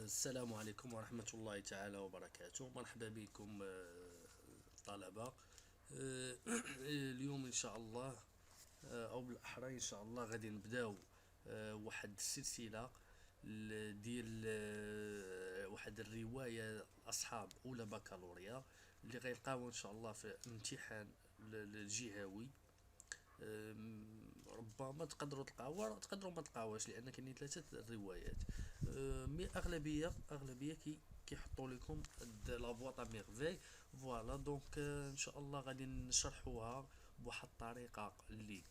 السلام عليكم ورحمة الله تعالى وبركاته. مرحبا بكم طلبة. اليوم إن شاء الله، أو بالأحرى إن شاء الله غادي نبداو واحد السلسلة ديال واحد الرواية أصحاب أولى بكالوريا اللي غيلقاو إن شاء الله في امتحان الجهوي. ربما تقدروا تلقاوها، تقدروا ما تلقاوهاش، لان كاينين ثلاثه الروايات. مي اغلبيه كيحطوا لكم لا بواط ميرفي. فوالا دونك ان شاء الله غادي نشرحوها بواحد الطريقه اللي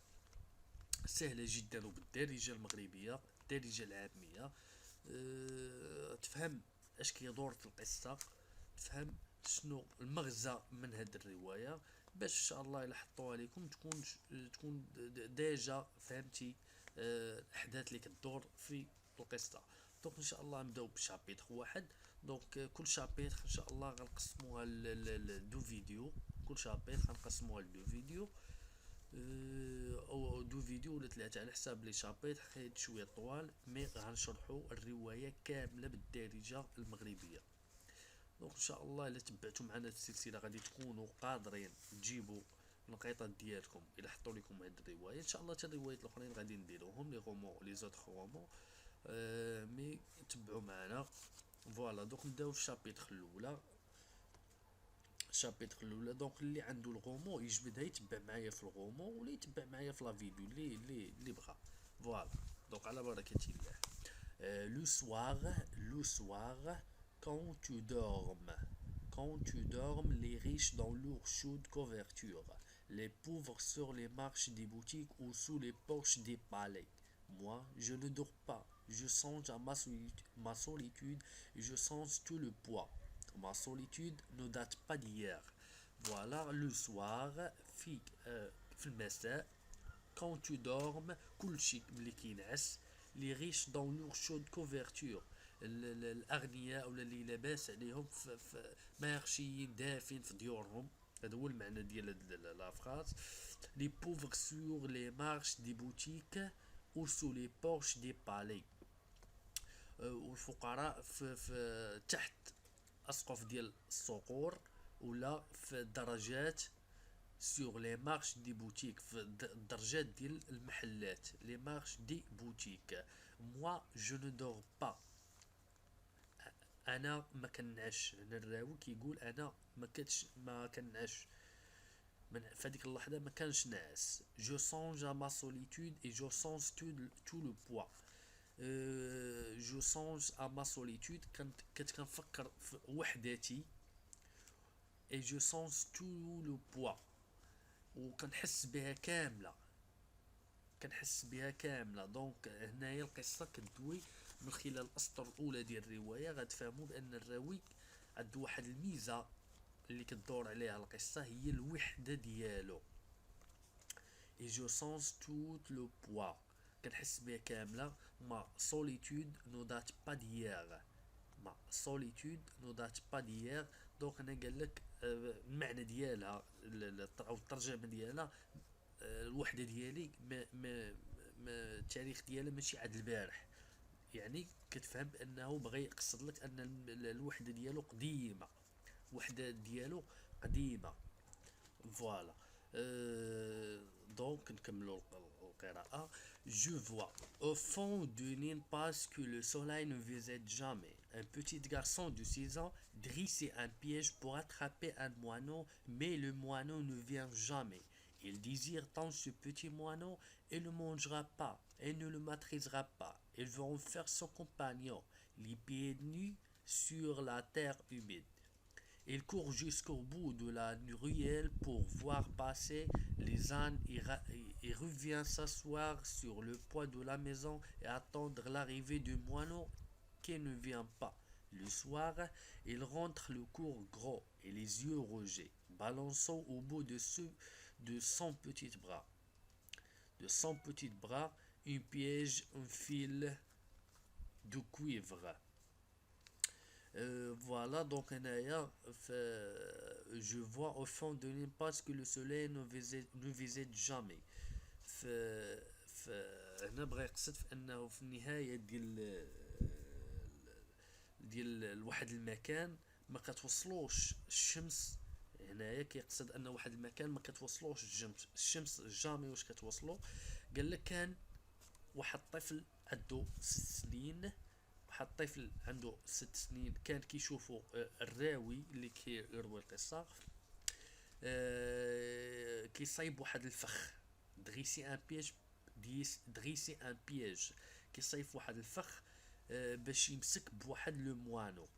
سهله جدا وبالدارجه المغربيه، الدارجه العاميه. تفهم اش كيدور في القصه، تفهم شنو المغزى من هاد الروايه، باش ان شاء الله الا حطوها لكم تكون ديجا فهمتي الاحداث اللي كدور في القصه. دونك ان شاء الله نبداو بشابيتر واحد. دونك كل شابيتر ان شاء الله غنقسموها لدو فيديو. كل شابيتر غنقسموها لدو فيديو، او دو فيديو ولا ثلاثة على حساب لي شابيتر، حيت شوية طوال، مي غنشرحو الرواية كاملة بالدارجة المغربية. دونك ان شاء الله الا تبعتوا معنا السلسلة غادي تكونوا قادرين تجيبوا النقيطات ديالكم الى حطوا لكم هاد الرواية. ان شاء الله حتى الروايات الاخرين غادي نديروهم لي رومون لي زوتر رومون. مي تبعوا معنا. فوالا دونك نبداو في الشابيتر الاولى. الشابيتر الاولى دونك اللي عنده الغومو يجبدها يتبع معايا في الغومو ولا يتبع معايا في لا فيديو اللي بغا. فوالا دونك على بركة الله. Le soir, quand tu dormes, les riches dans leurs chaudes couvertures, les pauvres sur les marches des boutiques ou sous les porches des palais. Moi, je ne dors pas, je songe à ma solitude et je sens tout le poids. Ma solitude ne date pas d'hier. Voilà, le soir, في المساء. Quand tu dormes, كل شيء ملي كينعس. لي ريش دون لور شود كوفرتور، الاغنياء ولا اللي لاباس عليهم في مارشيين دافين في ديورهم. هذا هو المعنى ديال لا فراز. لي بوفر سور لي مارش دي بوتيك او سو لي بورش دي بالي. والفقراء في تحت اسقف ديال الصقور ولا في الدرجات sur les marches des boutiques في الدرجات ديال المحلات les marches des boutiques. moi je ne dors pas. انا ما كنعش. هنا الراوي كيقول انا ما كنعش، من فهاديك اللحظه ما كانش ناعس. je songe à ma solitude et je sens tout le poids. je songe à ma solitude، كنت كنفكر في وحدتي. et je sens tout le poids، وكنحس بها كامله. دونك هنايا القصه كدوي من خلال الاسطر الاولى ديال الروايه. غتفهموا بان الراوي عنده واحد الميزه اللي كدور عليها القصه، هي الوحده ديالو. et je sens tout le poids، كنحس بها كامله. ما solitude ne date pas d'hier. ما solitude ne date pas d'hier. دونك انا قال لك المعنى ديالها او الترجمه ديالها، الوحده ديالي ما التاريخ ديالها ماشي عاد البارح. يعني كتفهم بانه بغى يقصد لك ان الوحده ديالو قديمه. فوالا. دونك نكملوا القراءة. Je vois au fond d'une impasse que le soleil ne visite jamais. Un petit garçon de 6 ans dressait un piège pour attraper un moineau, mais le moineau ne vient jamais. Il désire tant ce petit moineau et ne le mangera pas et ne le maîtrisera pas. Il veut en faire son compagnon, les pieds nus sur la terre humide. Il court jusqu'au bout de la ruelle pour voir passer les ânes et revient s'asseoir sur le poids de la maison et attendre l'arrivée du moineau qui ne vient pas. Le soir, il rentre le cœur gros et les yeux rouges, balançant au bout de son petit bras. Un piège, un fil de cuivre. Voilà donc je vois au fond de l'impasse que le soleil ne visite jamais. ف هنا بغى يقصد في انه في النهايه ديال واحد المكان ما كتوصلوش الشمس. هنايا كيقصد ان واحد المكان ما كتوصلوش الشمس جامي واش كتوصلو. قال لك كان واحد الطفل عنده 6 سنين، واحد الطفل عنده 6 سنين كان كيشوفو الراوي اللي كيروي القصة كيصايب واحد الفخ، دغيسي ان بياج، دغيسي ان بياج، كيصايب واحد الفخ باش يمسك بواحد لو موانو،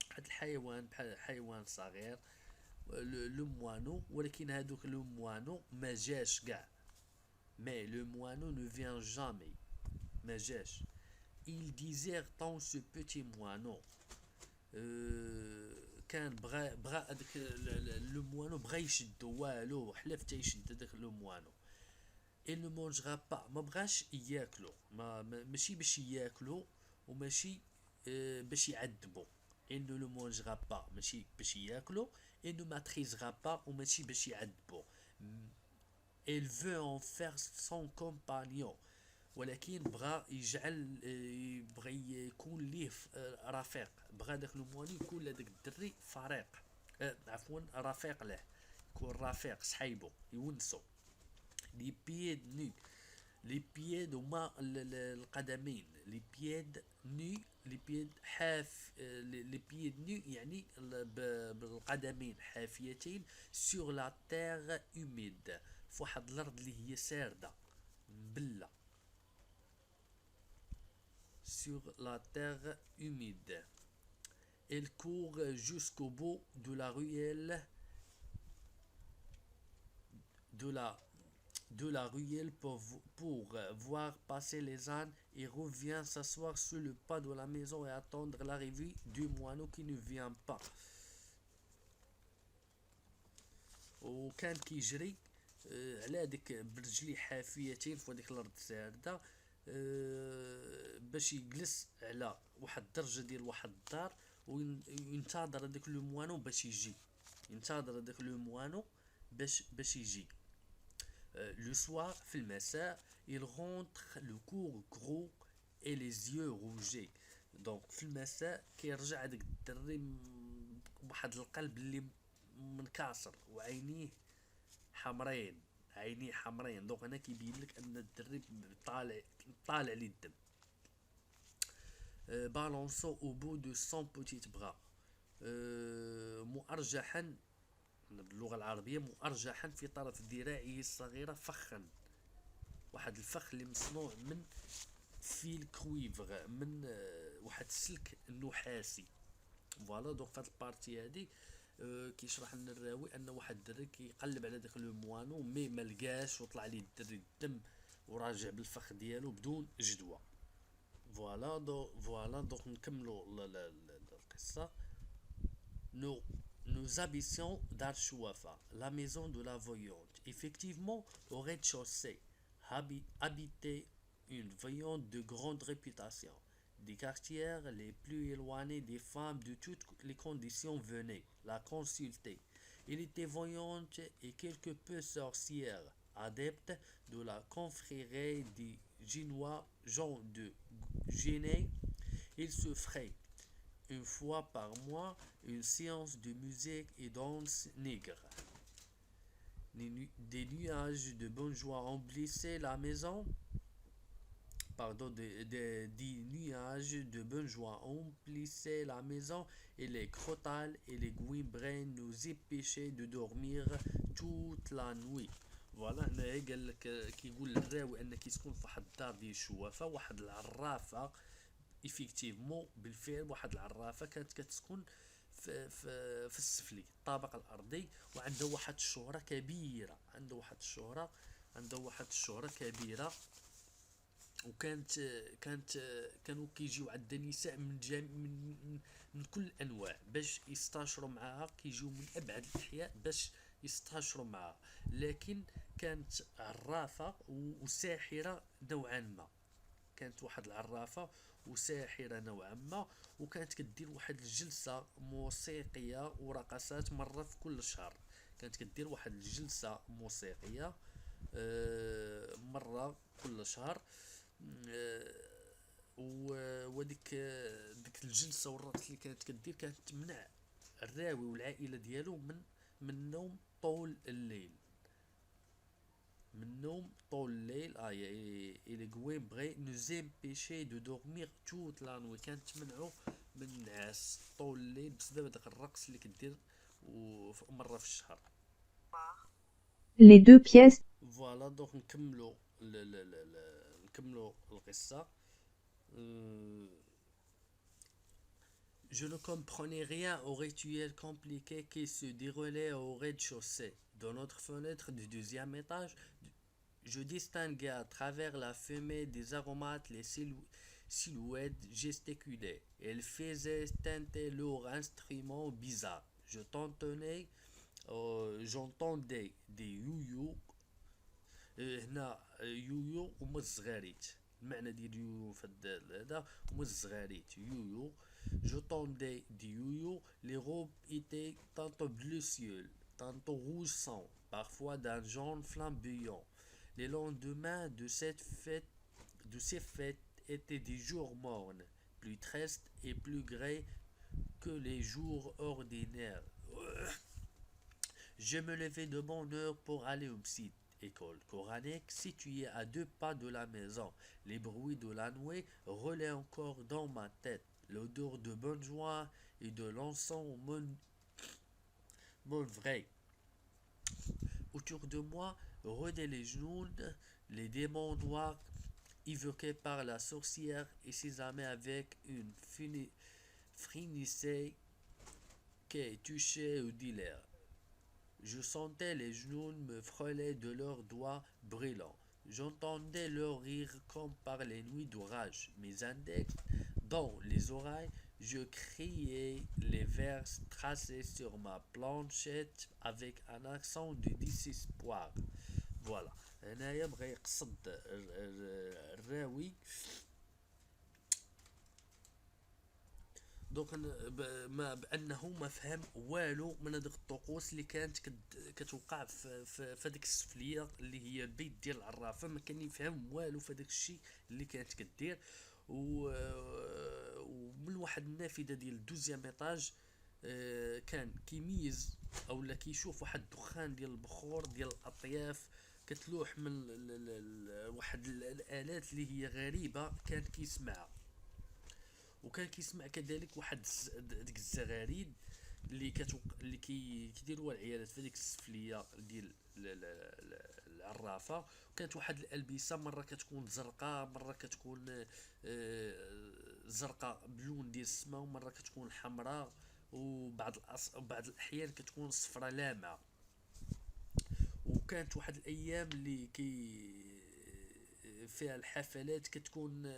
واحد الحيوان بحال حيوان صغير لو موانو. ولكن هادوك لو موانو ما جاش كاع، مي لو موانو ne vient jamais، ما جاش. il désertant ce petit moineau. كان بغى هذاك لو موانو بغى يشدو والو حلف حتى يشد هذاك لو موانو. il ne mangera pas، ما بغاش ياكلو، ماشي باش ياكلو وماشي باش يعذبو. il ne le mangera pas ماشي باش ياكلو، il ne maîtrisera pas وماشي باش يعذبو. il veut en faire son compagnon، ولكن بغى بغى يكون ليه رفيق، بغى داك لو مواني يكون لهداك الدري فريق، عفوا رفيق له، يكون رفيق صحيبو يونسو. لي بيد نو، لي بيد هما القدمين، لي بيد نو، لي بيد حاف، لي بيد نو يعني بالقدمين حافيتين سور لا تيغ اوميد، فواحد الارض اللي هي سارده مبله، sur la terre humide. Elle court jusqu'au bout de la ruelle, de la ruelle pour voir passer les ânes, et revient s'asseoir sur le pas de la maison et attendre l'arrivée du moineau qui ne vient pas. وكان كيجري على هذيك برجلي حافيتين في هذيك الارض سارده باش يجلس على واحد الدرجه ديال واحد الدار وينتظر هذاك لو موانو باش يجي، ينتظر هذاك لو موانو باش يجي. لو سوار في المساء il rentre le cours gros et les yeux rouges. دونك في المساء كيرجع هذاك الدري بواحد القلب اللي منكسر وعينيه حمرين، عينيه حمرين. دونك هنا كيبين لك ان الدري طالع ليه الدم. بالونسو او بو دو سون بوتيت بغا، مؤرجحا باللغه العربيه، مؤرجحا في طرف ذراعه الصغيره فخا، واحد الفخ اللي مصنوع من فيل كويفغ، من واحد السلك نحاسي. فوالا دونك فهاد البارتي هادي كيشرح لنا الراوي ان واحد الدري كيقلب على داك لو موانو مي ملقاش وطلع ليه الدري الدم وراجع بالفخ ديالو بدون جدوى. فوالا دونك نكملوا القصه. Nous habitions d'Archouafa, la maison de la voyante. Effectivement, au rez-de-chaussée habitait une voyante de grande réputation. Des quartiers les plus éloignés, des femmes de toutes les conditions venaient la consulter. Elle était voyante et quelque peu sorcière, adepte de la confrérie des Génois Jean de Genève. Il se ferait une fois par mois une séance de musique et danse nègre. Des nuages de bonne joie embellissaient la maison. Des nuages de bonne joie emplissaient la maison, et les crotales et les guimbrins nous empêchaient de dormir toute la nuit. فوالا هنايا قال لك كيقول الراوي ان كيسكن في واحد الدار ديال الشوافه واحد العرافه. ايفيكتيفمون بالفعل واحد العرافه كانت كتسكن في السفلي الطابق الارضي، وعندها واحد الشهره كبيره، عندها واحد الشهره كبيره. وكانت كانوا كيجيو عند النساء من كل الانواع باش يستاشروا معها، كيجيو من ابعد الاحياء باش يستاشروا معها. لكن كانت عرافه وساحره نوعا ما، كانت واحد العرافه وساحره نوعا ما، وكانت كدير واحد الجلسه موسيقيه ورقصات مره في كل شهر. كانت كدير واحد الجلسه موسيقيه مره كل شهر. وديك ديك الجلسه والرقص اللي كانت كدير كانت تمنع الراوي والعائله ديالو من النوم طول الليل. من النوم طول الليل il Gouembré nous empêchait de dormir toute la nuit. كانت تمنعو من النعاس طول الليل بسبب داك الرقص اللي كدير مرة في الشهر. Les deux pièces. فوالا دونك نكملو القصة. Je ne comprenais rien au rituel compliqué qui se déroulait au rez-de-chaussée. Dans notre fenêtre du deuxième étage, je distinguais à travers la fumée des aromates les silhouettes gesticulaient. Elles faisaient teinter leurs instruments bizarres. J'entendais des يويو. هنا يويو هما الزغاريت. المعنى ديال يويو في هذا هما الزغاريت يويو. J'entendais des yo-yo, les robes étaient tantôt bleu ciel, tantôt rouge sang, parfois d'un jaune flamboyant. Les lendemains de ces fêtes étaient des jours mornes, plus tristes et plus grais que les jours ordinaires. Je me levais de bonne heure pour aller au petite école coranique située à 2 pas de la maison. Les bruits de la nuit relaient encore dans ma tête. L'odeur de bonne joie et de l'encens mon vrai. Autour de moi rôdaient les genoux, les démons noirs évoqués par la sorcière et ses amis avec une frénésie qui touchait au dealer. Je sentais les genoux me frôler de leurs doigts brûlants. J'entendais leur rire comme par les nuits d'orage. Mes index dans les oreilles, je criais les vers tracés sur ma planchette avec un accent de désespoir. Voilà. هنايا بغا يقصد الراوي دوك بانه ما فهم والو من هذيك الطقوس اللي كانت كتوقع في هذيك السفليه اللي هي البيت ديال العرافه. ما كان يفهم والو في هذاك الشيء اللي كانت كدير. ومن واحد النافذه ديال الدوزيام ايطاج كان كيميز اولا كيشوف واحد الدخان ديال البخور ديال الاطياف كتلوح من واحد الالات اللي هي غريبه كان كيسمعها. وكان كيسمع كذلك واحد ديك الزغاريد اللي كيديروها العيالات في ديك السفليه ديال العرافه. وكانت واحد الالبسه مره كتكون زرقاء مره كتكون زرقاء بلون ديال السماء ومره كتكون حمراء وبعض الاحيان كتكون صفراء لامعه. وكانت واحد الايام اللي فيها الحفلات كتكون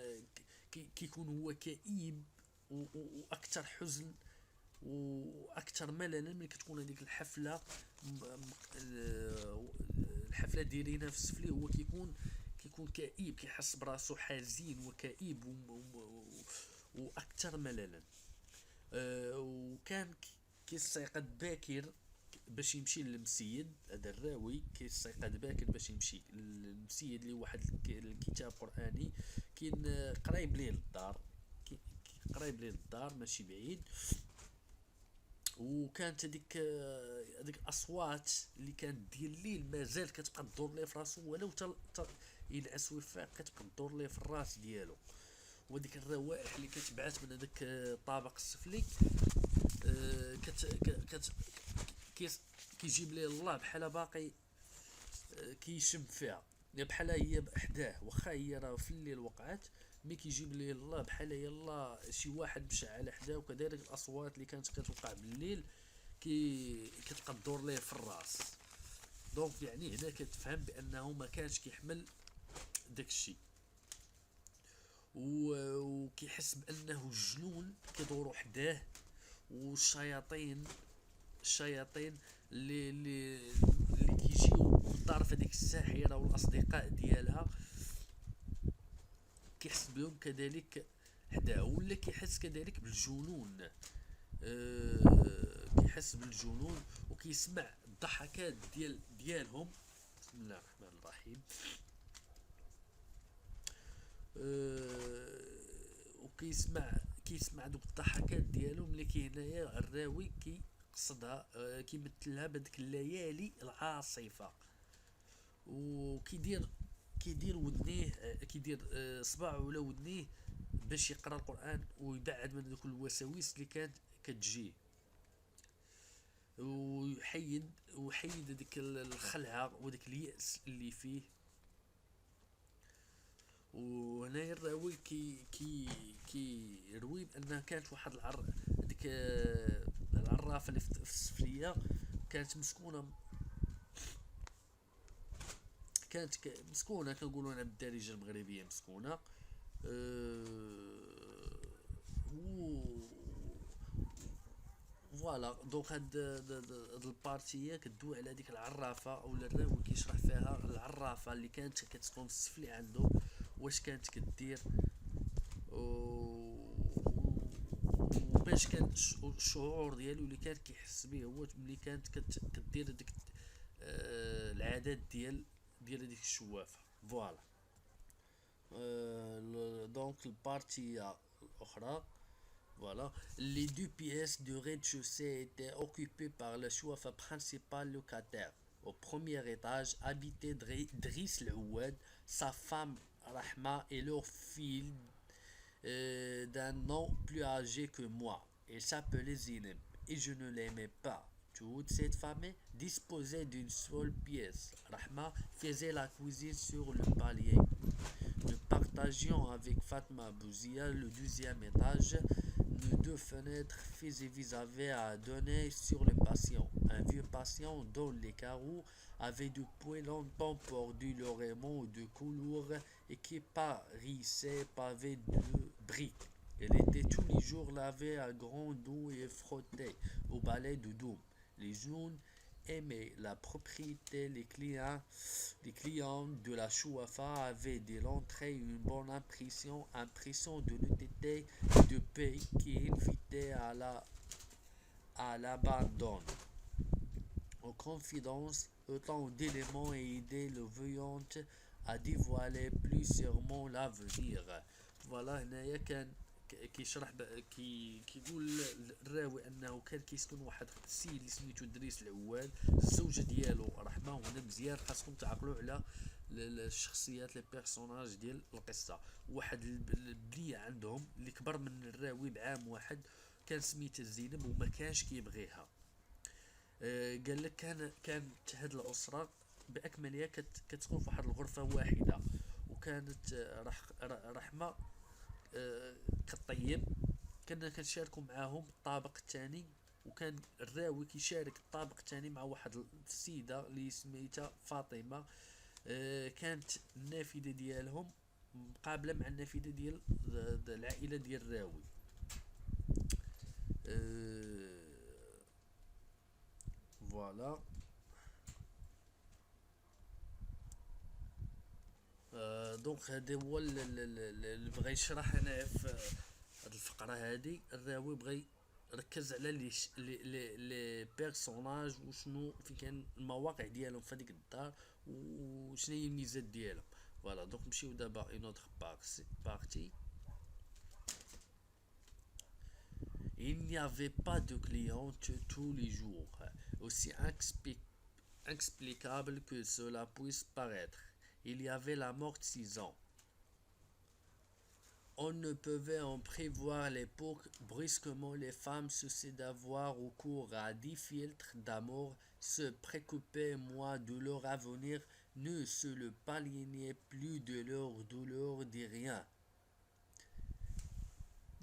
كيكون هو كئيب واكثر حزن واكثر مللا ملي كتكون هذيك الحفله دايرينها في السفلي. هو كيكون كئيب كيحس براسو حزين وكئيب واكثر مللا. وكان كيستيقظ باكر باش يمشي للمسيد. هذا الراوي كيستيقظ باكر باش يمشي للمسيد اللي واحد الكتاب قرآني كاين قريب ليه للدار ماشي بعيد. وكانت هذيك الاصوات اللي كانت ديال الليل مازال كتبقى تدور ليه في راسو ولو ينعس ويفيق كتبقى تدور ليه في الراس ديالو. وديك الروائح اللي كتبعث من هذاك الطابق السفلي كيجيب ليه الله بحال باقي كيشم فيها بحال هي بحداه واخا هي راه في الليل وقعت مي كيجيب ليه الله بحال يلا شي واحد مشعل حداه. وكذلك الاصوات اللي كانت كتوقع بالليل كتبقى تدور ليه في الراس. دونك يعني هنا كتفهم بانه ما كانش كيحمل داك الشيء وكيحس بانه الجنون كيدوروا حداه والشياطين اللي كيجيو بالدار في هذيك الساحره والاصدقاء ديالها كيحس بهم كذلك حداه. ولا كيحس كذلك بالجنون كيحس بالجنون وكيسمع الضحكات ديالهم. بسم الله الرحمن الرحيم. وكيسمع كيسمع دوك الضحكات ديالهم اللي هنايا الراوي قصدها كيمثلها بهذيك الليالي العاصفه. كيدير ودنيه، كيدير صباعه ولا ودنيه باش يقرا القران ويبعد من دوك الوساوس اللي كانت كتجيه، ويحيد هذيك الخلعه وديك اليأس اللي فيه. وهنايا الراوي كي يروي بان كانت واحد ديك العرافه اللي في السفليه كانت مسكونه، مسكونه كنقولوا انا بالدارجه المغربيه مسكونه. فوالا دونك هاد البارتيه كدوي على ديك العرافه، او الراوي كيشرح فيها العرافه اللي كانت كتسكن في السفلي عنده واش كانت كدير، وباش كان الشعور ديالو اللي كان كيحس به هو ملي كانت كدير ديك العادات ديال هذيك الشوافه. فوالا دونك البارتيه الاخرى. Voilà. Les deux pièces de rez-de-chaussée étaient occupées par le chouafa principal locataire. Au premier étage habitaient Driss Ouad, sa femme Rahma et leur fille d'un an plus âgé que moi. Il s'appelait Zinem et je ne l'aimais pas. Toute cette famille disposait d'une seule pièce. Rahma faisait la cuisine sur le palier. Nous partagions avec Fatma Bouzia le deuxième étage. Nos deux fenêtres faisaient vis-à-vis à donner sur le patient. Un vieux patient dont les carreaux avaient depuis longtemps perdu leur aimant de couleur et qui paraissait pavé de briques. Il était tous les jours lavé à grande eau et frotté au balai de Doum. Les jeunes aimaient la propriété, les clients de la Chouafa avaient dès l'entrée une bonne impression de l'honnêteté et de paix qui invitait à l'abandon. En confidence, autant d'éléments et idées le voyantes à dévoiler plus sûrement l'avenir. Voilà هنايا كان كيشرح كيقول الراوي انه كان كيسكن واحد السيد اللي سميتو دريس العواد، الزوجه ديالو رحمه. وهنا مزيان خاصكم تعقلوا على الشخصيات لي بيرسوناج ديال القصه. واحد البنيه عندهم اللي كبر من الراوي بعام واحد كان سميتها زينب وما كانش كيبغيها. قال لك كانت هاد الاسره باكملها كتسكن في واحد الغرفه واحده، وكانت رحمه كطيب. كنا كنشاركوا معاهم الطابق الثاني، وكان الراوي كيشارك الطابق الثاني مع واحد السيده اللي سميتها فاطمه. كانت النافذه ديالهم مقابله مع النافذه ديال العائله ديال الراوي. فوالا دونك هذا هو اللي بغى يشرح هنا في هذه الفقره هذه. الراوي بغى يركز على لي بيرسوناج وشنو في كان المواقع ديالهم في هذيك الدار وشنو هي الميزات ديالهم. فوالا دونك نمشيو دابا اون اوتر بارتي. Il n'y avait pas de clientes tous les jours, aussi inexplicable que cela puisse paraître. Il y avait la morte-saison. On ne pouvait en prévoir l'époque. Brusquement, les femmes cessaient d'avoir recours à des filtres d'amour, se préoccupaient moins de leur avenir, ne se le plaignaient plus de leur douleur, de rien.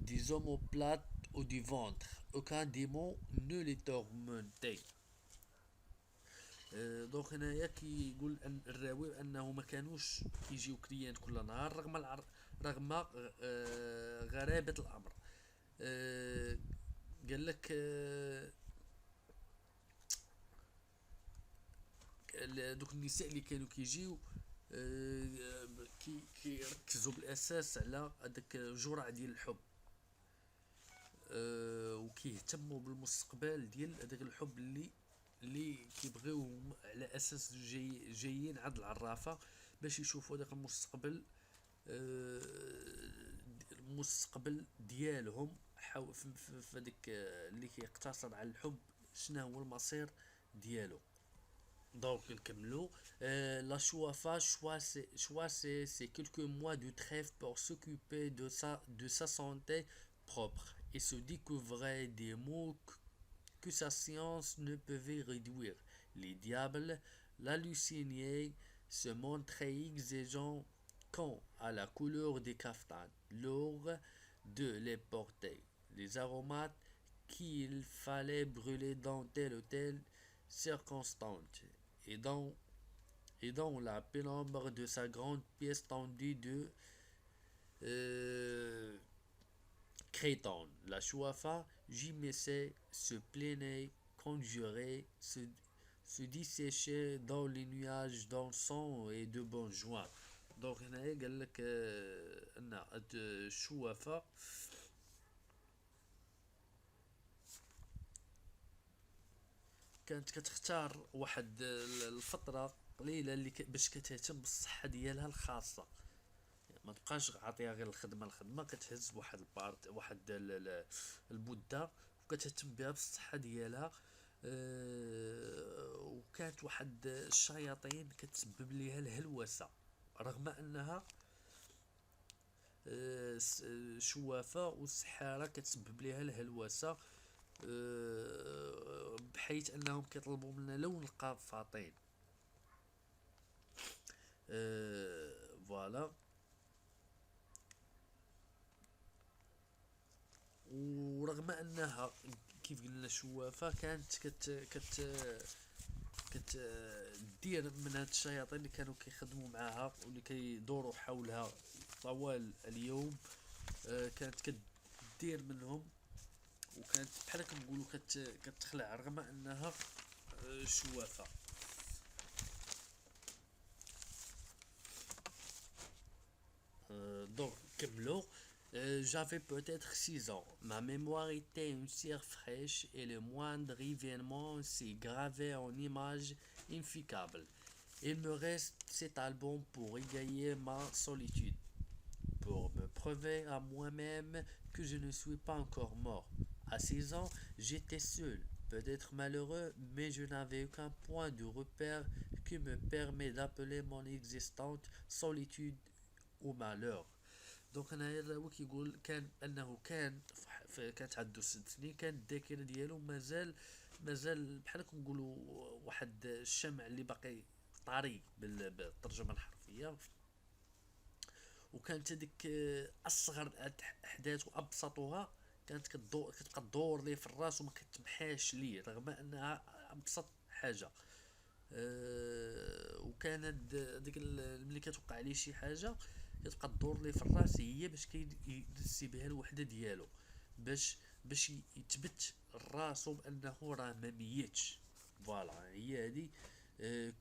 Des omoplates ou du ventre. Aucun démon ne les tourmentait. دونك هنايا كيقول ان الراوي انه ما كانوش كيجيو كليان كل نهار رغم غرابه الامر. قال لك دوك النساء اللي كانوا كيجيو كيركزوا بالاساس على هذاك الجرعه ديال الحب، وكيهتموا بالمستقبل ديال هذاك الحب اللي كيبغيو على اساس جايين عند العرافه باش يشوفوا داك المستقبل المستقبل ديالهم، في هذيك اللي كيقتصر على الحب، شنو هو المصير ديالو. Donc, نكملو. La Chouafa choisit ces quelques mois de trêve pour s'occuper de sa santé propre et se découvrait des maux que sa science ne pouvait réduire. Les diables l'hallucinaient, se montraient exigeants quant à la couleur des caftans, l'heure de les porter, les aromates qu'il fallait brûler dans telle ou telle circonstance, et dans, et dans la pénombre de sa grande pièce tendue de euh, Créton. La Chouafa gémissait, se plaignait, conjurait, se disséchait dans les nuages d'encens et de bonne joie. دونك هنايا قال لك ان الشوافة كانت كتختار واحد الفترة قليلة اللي باش كتهتم بالصحة ديالها الخاصة، ما تبقاش عاطيها غير الخدمة كتهز بواحد البارت واحد المدة وكتهتم بها بالصحة ديالها. وكانت واحد الشياطين كتسبب ليها الهلوسة رغم انها شوافة، والسحارة كتسبب ليها الهلوسة بحيث انهم كيطلبوا منا لو نلقى فاطين. فوالا. ورغم انها كيف قلنا شوافة كانت كتدير من هاد الشياطين اللي كانوا كيخدموا معاها واللي كيدوروا حولها طوال اليوم، كانت كدير منهم وكانت بحال كنقولوا كتخلع رغم انها شوافة. Donc, كملوا. J'avais peut-être 6 ans. Ma mémoire était une cire fraîche et le moindre événement s'est gravé en image impeccable. Il me reste cet album pour égayer ma solitude, pour me prouver à moi-même que je ne suis pas encore mort. À 6 ans, j'étais seul, peut-être malheureux, mais je n'avais aucun point de repère qui me permet d'appeler mon existence solitude ou malheur. دونك هنايا الراوي كيقول كان انه كانت عنده 6 سنين، كان الذاكره ديالو مازال بحال كنقولوا واحد الشمع اللي باقي طري بالترجمه الحرفيه. وكانت هذيك اصغر الاحداث وابسطها كانت كتبقى تدور ليه في الراس وما كتمحاش ليه رغم انها ابسط حاجه. وكانت ديك ملي كتوقع عليه شي حاجه كتبقى تدور ليه في الراس هي باش كيدسي بها الوحده ديالو باش يثبت راسو بانه راه ما ميتش. فوالا هي هذه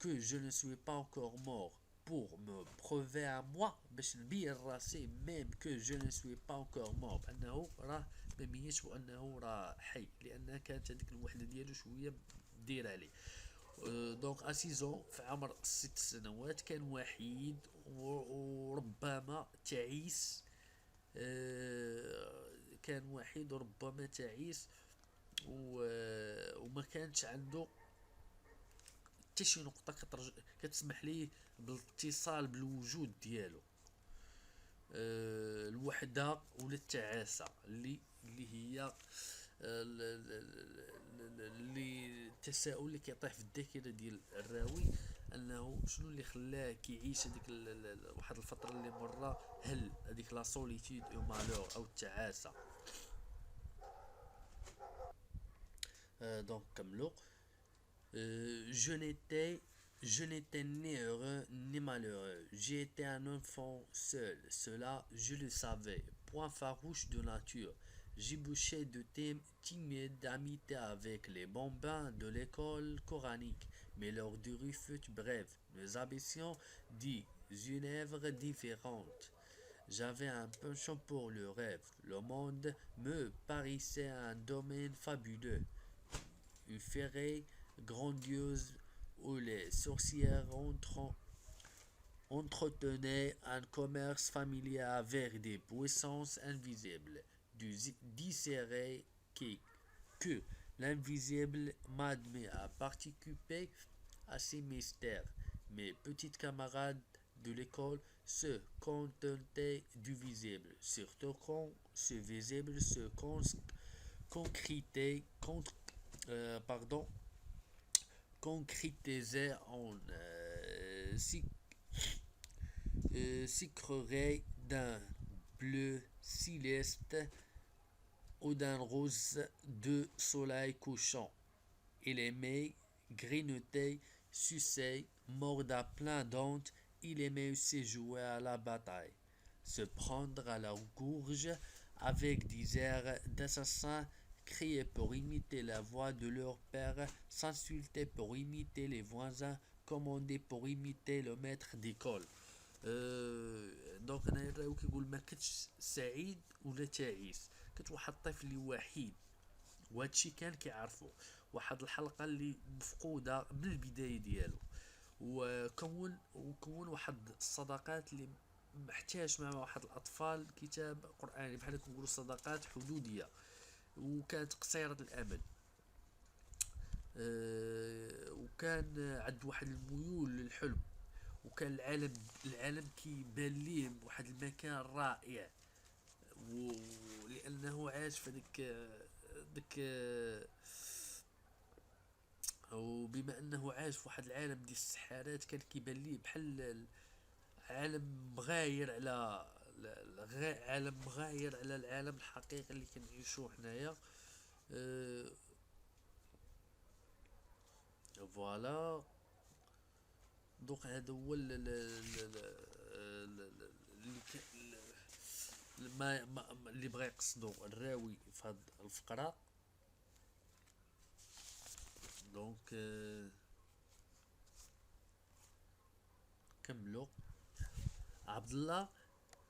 que je ne suis pas encore mort pour me prouver à moi باش نبين راسي même que je ne suis pas encore mort بانه راه ما ميتش وانه راه حي، لانها كانت هذيك الوحده ديالو شويه دير عليه. دونك اسيزون في عمر 6 سنوات كان وحيد وربما تعيس. كان وحيد وربما تعيس وما كانش عنده حتى شي نقطة كتسمح ليه بالاتصال بالوجود ديالو. الوحدة ولا التعاسة اللي هي اللي التساؤل اللي كيطيح في الذاكره ديال الراوي انه شنو اللي خلاه كيعيش هذيك واحد الفتره اللي مرة، هل هذيك لا سوليتود او مالور او التعاسه. دونك كملوا. Je n'étais ni heureux ni malheureux. J'étais un enfant seul. Cela, je le savais. Point farouche de nature. J'ébauchais de timides amitiés avec les bambins de l'école coranique, mais leur durée fut brève. Nous abaissions des œuvres différentes. J'avais un penchant pour le rêve. Le monde me paraissait un domaine fabuleux, une forêt grandiose où les sorcières entretenait un commerce familier avec des puissances invisibles, dissérait que l'invisible m'admet à participer à ces mystères. Mes petites camarades de l'école se contentaient du visible, surtout quand ce visible se concrétisait, pardon, concrétisait en sucrerait d'un bleu céleste ou d'un rose de soleil couchant. Il aimait grignoter, sucer, mordre à plein dents. Il aimait aussi jouer à la bataille, se prendre à la gorge avec des airs d'assassins, crier pour imiter la voix de leur père, s'insulter pour imiter les voisins, commander pour imiter le maître d'école. دونك انا راهو كيقول ما كنتش سعيد ولا تعيس، كنت واحد الطفل اللي وحيد، وهادشي كان كيعرفو. واحد الحلقه اللي مفقوده من البدايه ديالو، وكون واحد الصداقات اللي محتاج مع واحد الاطفال كتاب قراني بحال كنقولوا صداقات حدوديه، وكانت قصيره الامد. وكان عنده واحد الميول للحلم، وكان العالم كيبان ليه بواحد المكان رائع، ولانه عاش في ديك وبما انه عاش في واحد العالم ديال السحارات، كان كيبان ليه بحال عالم مغاير على عالم مغاير على العالم الحقيقي اللي كنعيشوه حنايا. فوالا دوك هذا هو اللي بغى يقصدو الراوي في هاد الفقرة. دونك كملو. Abdallah,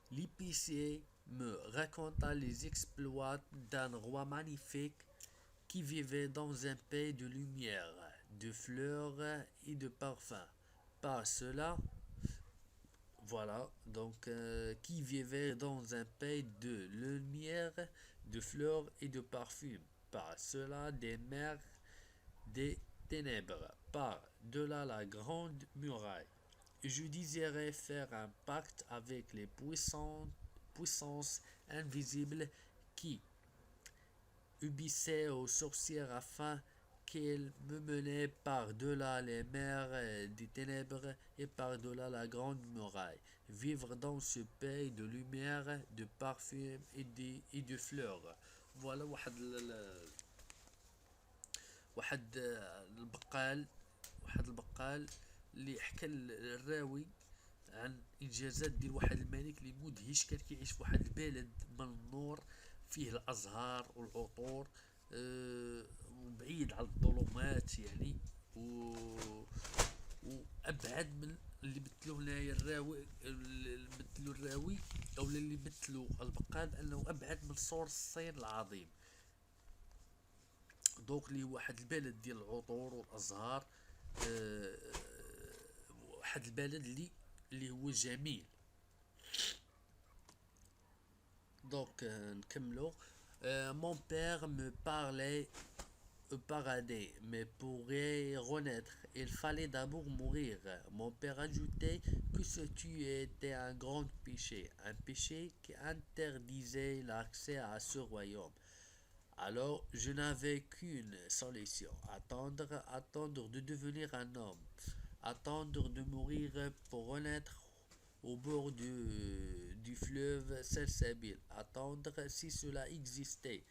l'épicier, me raconta les exploits d'un roi magnifique qui vivait dans un pays de lumière, de fleurs et de parfums. Par cela, voilà, donc qui vivait dans un pays de lumière, de fleurs et de parfums. Par cela, des mers, des ténèbres, par delà la grande muraille. Je désirais faire un pacte avec les puissances invisibles qui obéissaient aux sorcières afin qu'elles me menaient par-delà les mers des ténèbres et par-delà la grande muraille, vivre dans ce pays de lumière, de parfums et de fleurs. Voilà واحد البقال واحد البقال اللي حكى الراوي عن انجازات ديال واحد الملك اللي مدهش، كان كيعيش في واحد البلد من النور فيه الازهار والعطور، وبعيد على الظلمات يعني، وابعد من اللي مثلو هنايا الراوي او اللي مثلو البقال، انه ابعد من سور الصين العظيم. دوك لي واحد البلد ديال العطور والازهار، واحد البلد اللي هو جميل. دونك نكملو. Mon père me parlait au paradis, mais pour renaître, il fallait d'abord mourir. Mon père ajoutait que ce tuer était un grand péché, un péché qui interdisait l'accès à ce royaume. Alors je n'avais qu'une solution, attendre de devenir un homme, attendre de mourir pour renaître au bord du fleuve Salsabil, attendre si cela existait.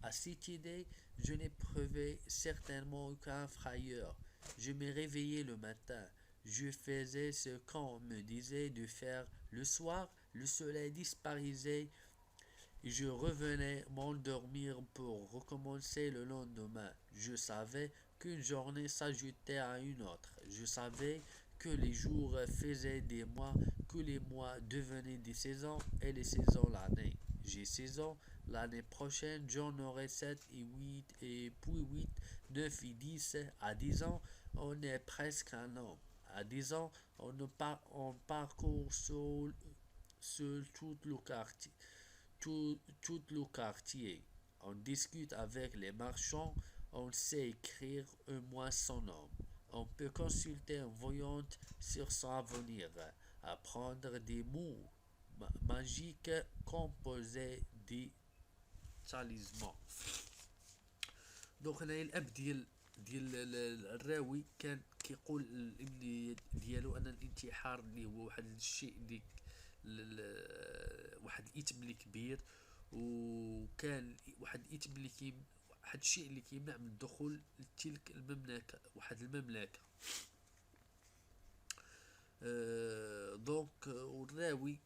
À cette idée, je n'éprouvais certainement aucun frayeur. Je me réveillais le matin, je faisais ce qu'on me disait de faire. Le soir, le soleil disparaissait et je revenais m'endormir pour recommencer le lendemain. Je savais qu'une journée s'ajoutait à une autre. Je savais que les jours faisaient des mois, que les mois devenaient des saisons et les saisons l'année. J'ai 6 ans, l'année prochaine j'en aurai 7 et 8 et puis 8, 9 et 10. À 10 ans, on est presque un homme. À 10 ans, on parcourt seul tout le quartier. On discute avec les marchands, on sait écrire un mois son nom. On peut consulter un voyante sur son avenir, apprendre des mots magiques, composer des talismans. دونك هنايا الاب الراوي كان كيقول الابن ديالو ان الانتحار اللي هو واحد الشيء اللي واحد الاثم اللي كبير، وكان واحد الاثم اللي واحد الشيء اللي كيمنع من الدخول لتلك المملكه، واحد المملكه. دونك والراوي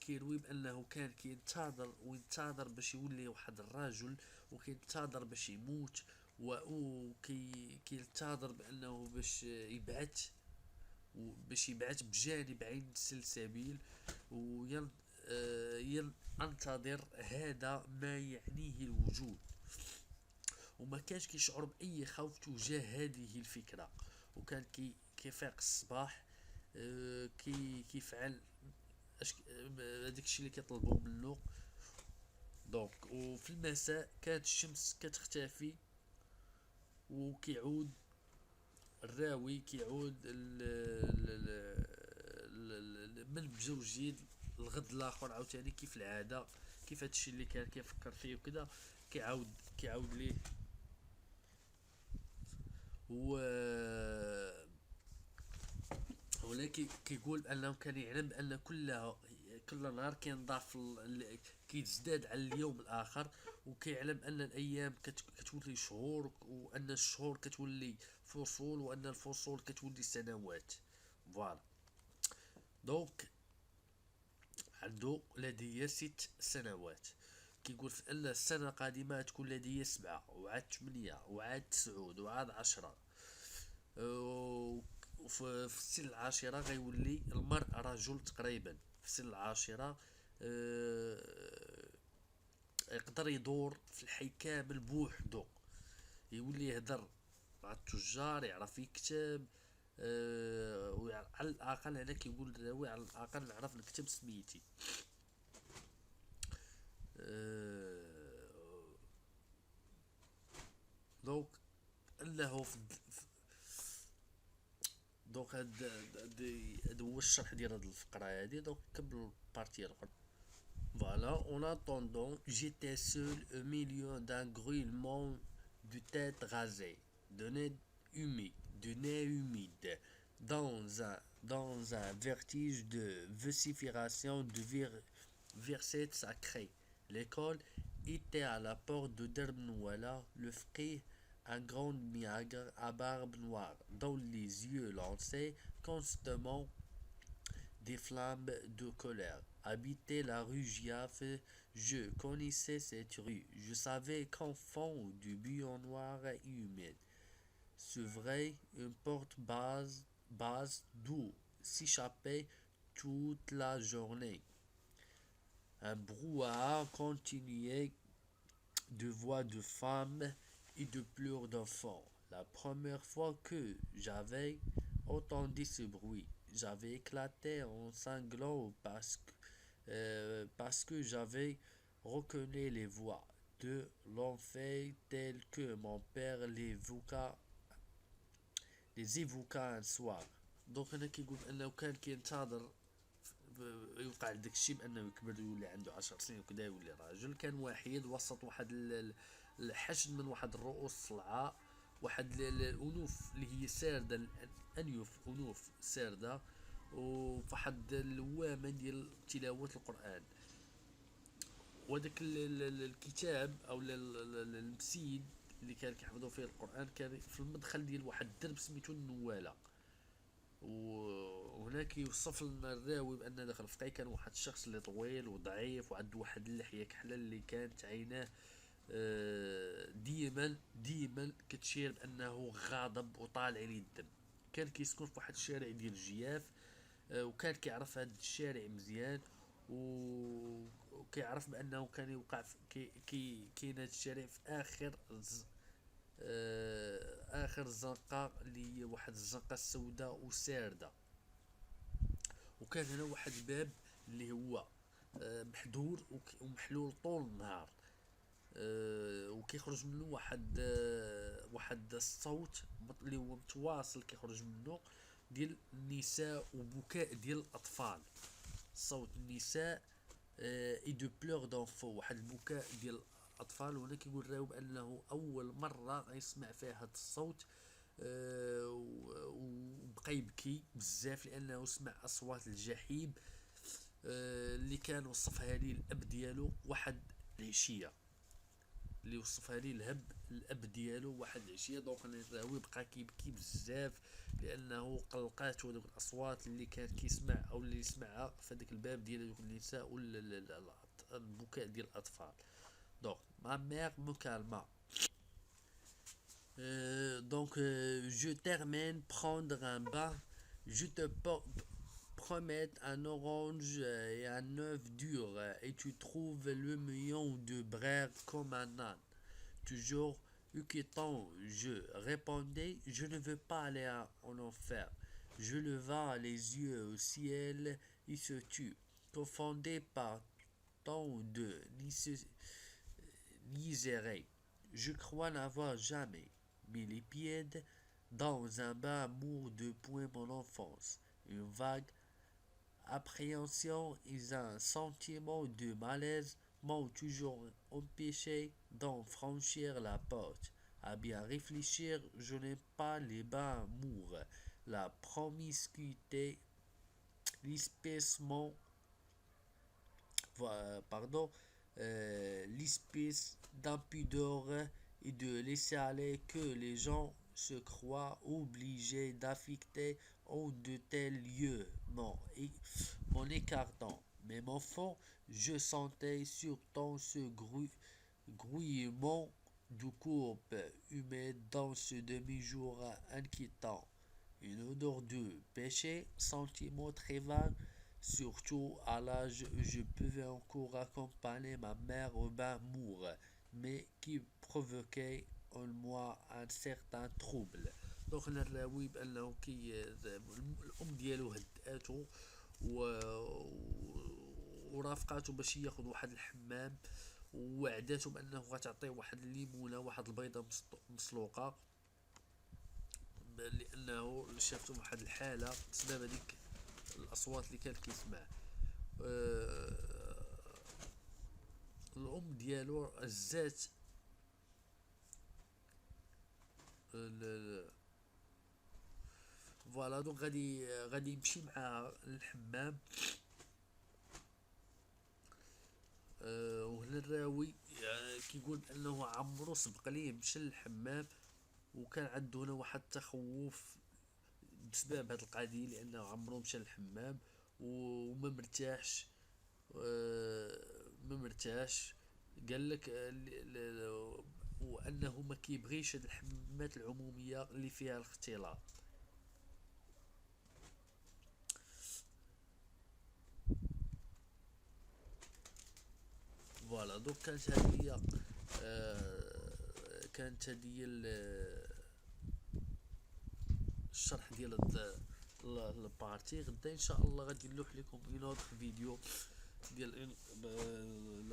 كيروي بانه كان كينتظر وينتظر باش يولي واحد الرجل، وكينتظر باش يموت، كينتظر بانه باش يبعث بجانب عين السلسبيل، وينتظر هذا ما يعنيه الوجود، وما كانش كيشعر باي خوف تجاه هذه الفكره. وكان كيفيق الصباح، كيفعل هذاك الشيء اللي كيطلبوه منه. دونك وفي المساء كانت الشمس كتختفي، وكيعود الراوي من بجوجين الغد الاخر عاوتاني كيف العاده، كيف هادشي اللي كان كيفكر فيه وكذا كيعاود ليه. ولكن كيقول انه كان يعلم بان كل نهار كينضاف كيتزداد على اليوم الاخر، وكيعلم ان الايام كتولي شهور، وان الشهور كتولي فصول، وان الفصول كتولي سنوات. فوالا. دونك عنده لديه 6 سنوات. كيقول في ان السنه القادمه تكون لديه 7 وعاد 8 وعاد 9 وعاد 10. وفي السن العاشرة غيولي المرء رجل تقريبا. في السن العاشرة يقدر يدور في الحي كامل بوحدو، يولي يهدر مع التجار، يعرف يكتب، على الاقل هنا كيقول الراوي على الاقل نعرف نكتب سميتي. دونك انه دونك هاد هو الشرح ديال هاد الفقره هادي. دونك كملوا البارتي الاخرى. Voilà, en attendant, j'étais seul au milieu d'un grouillement de têtes rasées, de nez humide, dans un vertige de vocifération de versets sacrés. L'école était à la porte de Derbenouala, le fqih, un grand miagre à barbe noire, dont les yeux lançaient constamment des flammes de colère, habitait la rue Giaf. Je connaissais cette rue. Je savais qu'en fond du buisson noir et humide s'ouvrait une porte basse d'où s'échappait toute la journée un brouhaha continuait de voix de femmes et de pleurs d'enfants. La première fois que j'avais entendu ce bruit, j'avais éclaté en sanglots parce que j'avais reconnu les voix de l'enfer telles que mon père les évoqua un soir. دونك هنا كيقول انه كان كينتظر يوقع داك الشيء بانه يكبر يولي عنده 10 سنين وكذا يولي راجل. كان وحيد وسط واحد الحشد من واحد الرؤوس الصلعاء، واحد الانوف اللي هي سارده، انوف سارده، وفواحد الوامه ديال تلاوه القران. وداك الكتاب او المسيد اللي كان كيحفظوا فيه القران كان في المدخل ديال واحد الدرب سميتو النواله. وهنا كيوصف لنا الراوي بان داخل الفقيه كان واحد الشخص اللي طويل وضعيف وعنده واحد اللحيه كحله اللي كانت عيناه ديما كتشير بانه غاضب وطالع عليه الدم. كان كيسكن في واحد الشارع ديال الجياف، وكان كيعرف هذا الشارع مزيان، وكيعرف بانه كان يوقع كاين هذا الشارع في اخر زنقة اللي هي واحد الزنقة السوداء وساردة. وكان هنا واحد الباب اللي هو محدود ومحلول طول النهار، وكيخرج منه واحد الصوت اللي هو متواصل كيخرج منه ديال النساء وبكاء ديال الاطفال. صوت النساء اي دو بلور دونفو، واحد البكاء ديال الاطفال. وهنا كيقول الراوي بانه اول مره يسمع فيها هذا الصوت، وبقى يبكي بزاف لانه سمع اصوات الجحيم اللي كان وصفها لي الاب ديالو واحد العشيه، اللي وصفها لي الاب ديالو واحد العشيه. دونك الراوي بقى كيبكي بزاف لانه قلقاتو هذوك الاصوات اللي كان كيسمع او اللي يسمعها في هذاك الباب ديال هذوك النساء والبكاء ديال الاطفال. دونك ما مère me calma. Je termine prendre un bain, je te promets un orange et un œuf dur, et tu trouves le million de brère comme un âne. Toujours inquiétant, je répondais, je ne veux pas aller en enfer. Je leva les yeux au ciel et se tut, confondé par tant de misérée. Je crois n'avoir jamais mis les pieds dans un bain mou depuis mon enfance. Une vague appréhension et un sentiment de malaise m'ont toujours empêché d'en franchir la porte. À bien réfléchir, je n'aime pas les bains mous, la promiscuité, l'espècement, l'espèce d'impudeur et de laisser aller que les gens se croient obligés d'affecter en de tels lieux, m'en écartant. Mais mon fond, je sentais surtout ce grouillement de coupe humide dans ce demi-jour inquiétant. Une odeur de péché, sentiment très vague, surtout à l'âge où je pouvais encore accompagner ma mère au bain mour, mais qui provoquait en moi un certain trouble. دونك هنا الراوي بانه الام ديالو هداتو ورافقاتو باش ياخذ واحد الحمام، ووعداتو بانه غتعطيه واحد الليمونه واحد البيضه مسلوقه، لانه شافتو بواحد الحاله بسبب هذيك الاصوات اللي كان كيسمع. الام ديالو هزات فوالا. دونك غادي يمشي معاها للحمام. وهنا الراوي كيقول بانه عمرو سبق ليه مشى للحمام، وكان عنده هنا واحد التخوف بسبب هاد القضيه لانه عمرو مشى للحمام وما مرتاحش. قال لك وانه ما كيبغيش هاد الحمامات العموميه اللي فيها الاختلاط. فوالا. دونك كانت هذه الشرح ديال البارتي. غدا ان شاء الله غادي نلوح لكم اون فيديو ديال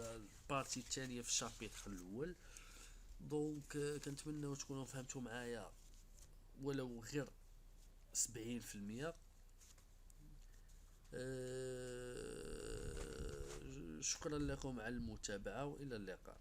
البارتي الثانيه في الشابيتر الاول. دونك كنتمنى تكونوا فهمتوا معايا ولو غير 70%. شكرا لكم على المتابعة وإلى اللقاء.